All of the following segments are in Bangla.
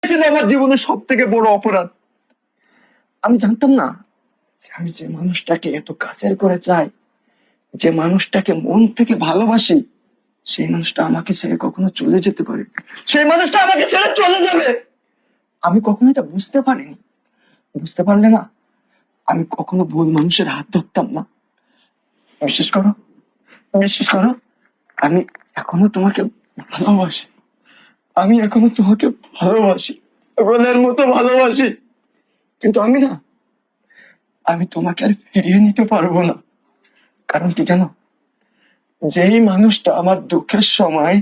ছিল আমার জীবনের সব থেকে বড় অপরাধ। আমি জানতাম না যে আমি যে মানুষটাকে এত কাছের করে চাই, যে মানুষটাকে মন থেকে ভালোবাসি, সেই মানুষটা আমাকে ছেড়ে কখনো চলে যেতে পারে, সেই মানুষটা আমাকে ছেড়ে চলে যাবে। আমি কখনো এটা বুঝতে পারিনি। বুঝতে পারলে না, আমি কখনো ভুল মানুষের হাত ধরতাম না। বিশ্বাস করো, বিশ্বাস করো, আমি এখনো তোমাকে ভালোবাসি। আমি এখনো তোমাকে ভালোবাসি, পাগলের মতো ভালোবাসি। কিন্তু আমি তোমাকে আর ফিরিয়ে নিতে পারবো না। কারণ কি জানো, যেই মানুষটা আমার দুঃখের সময়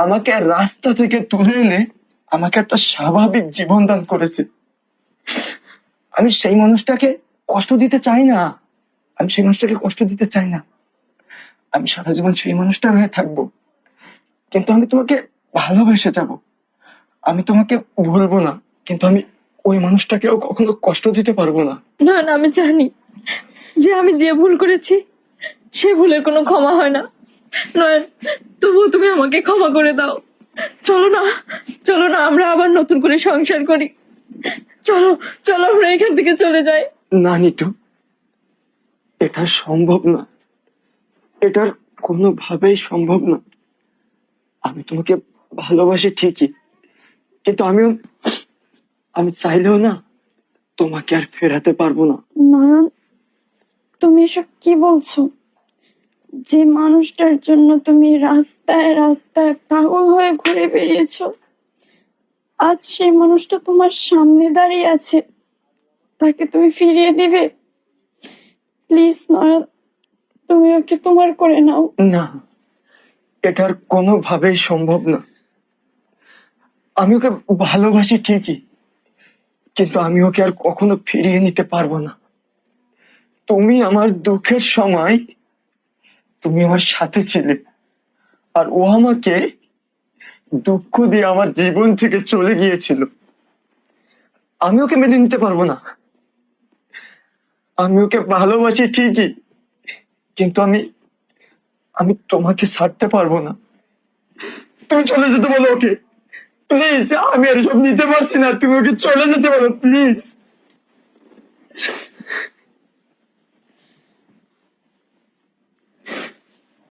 আমাকে রাস্তা থেকে তুলে এনে আমাকে একটা স্বাভাবিক জীবন দান করেছে, আমি সেই মানুষটাকে কষ্ট দিতে চাই না। আমি সেই মানুষটাকে কষ্ট দিতে চাই না। আমি সারা জীবন সেই মানুষটার হয়ে থাকবো। কিন্তু আমি তোমাকে ভালোবেসে যাব। আমি তোমাকে ভুলবো না, কিন্তু আমি ওই মানুষটাকেও কখনো কষ্ট দিতে পারবো না। না না, আমি জানি যে আমি যে ভুল করেছি সে ভুলের কোনো ক্ষমা হয় না। নয়ন, তবুও তুমি আমাকে ক্ষমা করে দাও। চলো না, চলো না, আমরা আবার নতুন করে সংসার করি। চলো, চলো আমরা এখান থেকে চলে যাই। না নিতু, এটা সম্ভব না। এটার কোনোভাবেই সম্ভব না। আমি তোমাকে ভালোবাসি ঠিকই, কিন্তু আমি চাইলেও না তোমাকে আর ফেরাতে পারবো না। নয়ন, তুমি এসব কি বলছো? যে মানুষটার জন্য তুমি রাস্তায় রাস্তায় পাগল হয়ে ঘুরে বেরিয়েছো, আজ সেই মানুষটা তোমার সামনে দাঁড়িয়ে আছে, তাকে তুমি ফিরিয়ে দিবে? প্লিজ নয়ন, তুমি ওকে তোমার করে নাও। না, এটার কোনোভাবেই সম্ভব না। আমি ওকে ভালোবাসি ঠিকই, কিন্তু আমি ওকে আর কখনো ফিরিয়ে নিতে পারবো না। তুমি আমার দুঃখের সময় তুমি আমার সাথে ছিলে, আর ও আমাকে দুঃখ দিয়ে আমার জীবন থেকে চলে গিয়েছিল। আমি ওকে মেনে নিতে পারবো না। আমি ওকে ভালোবাসি ঠিকই, কিন্তু আমি তোমাকে ছাড়তে পারবো না। তুমি চলে যেতে বলো ওকে, প্লিজ। আমি আর সব নিতে পারছি না, তুমি ওকে চলে যেতে বলো প্লিজ।